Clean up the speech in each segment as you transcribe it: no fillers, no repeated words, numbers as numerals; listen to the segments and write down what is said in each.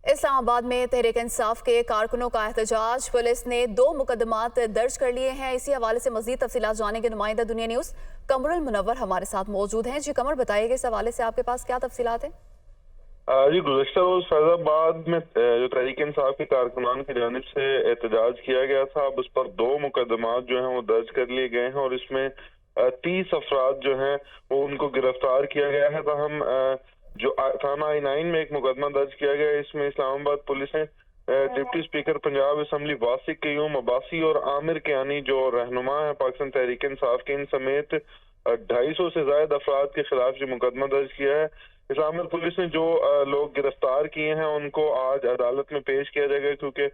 इस्लामाबाद में तहरीक इंसाफ के कारकुनों का एहतजाज, पुलिस ने 2 मुकदमात दर्ज कर लिए हैं। इसी हवाले से मजीद तफसीलात जानेंगे नुमाइंदा दुनिया न्यूज़ कमरुल मुनव्वर हमारे साथ मौजूद हैं। जी कमर, बताइएगा इस हवाले से आपके पास क्या तफसीलात हैं? जी गुज़श्ता रोज़ फैज़ाबाद में जो तहरीक इंसाफ के कारकुनान की जानिब से एहतजाज किया गया था, अब उस पर 2 मुकदमात जो हैं वो दर्ज कर लिए गए हैं और इसमें 30 अफराद जो हैं वो उनको गिरफ्तार किया गया है। तो हम जो थाना I9 में एक मुकदमा दर्ज किया गया है, इसमें इस्लामाबाद पुलिस ने deputy speaker Punjab assembly वासिक Qayyum Abbasi और आमिर कियानी जो रहनुमा है पाकिस्तान तहरीक इंसाफ के, इन समेत 250 से ज़ायद अफराद के खिलाफ जो मुकदमा दर्ज किया है। इस्लामाबाद पुलिस ने जो लोग गिरफ्तार किए हैं उनको आज अदालत में पेश किया जाएगा, क्योंकि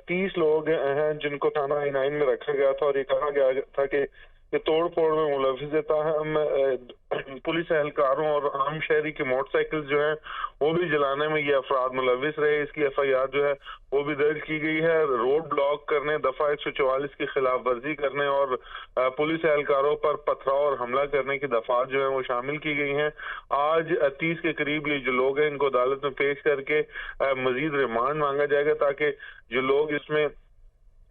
30 लोग हैं जिनको थाना I9 में रखा गया था और ये कहा गया था कि ये तोड़ फोड़ में मुलविस पुलिस एहलकारों और आम शहरी की मोटरसाइकिल जो है वो भी जलाने में ये अफराद मुलविस रहे। इसकी FIR जो है वो भी दर्ज की गई है। रोड ब्लॉक करने, दफा 144 की खिलाफ वर्जी करने और पुलिस एहलकारों पर पथराव और हमला करने की दफात जो है वो शामिल की गई हैं। आज 30 के करीब ये जो लोग हैं इनको अदालत में पेश करके मजीद रिमांड मांगा जाएगा, ताकि जो लोग इसमें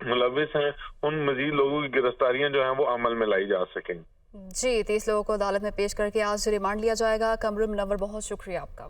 मुलविस हैं उन मजीद लोगों की गिरफ्तारियां जो हैं वो अमल में लाई जा सकें। जी, 30 लोगों को अदालत में पेश करके आज रिमांड लिया जाएगा। कमरुल मुनव्वर, बहुत शुक्रिया आपका।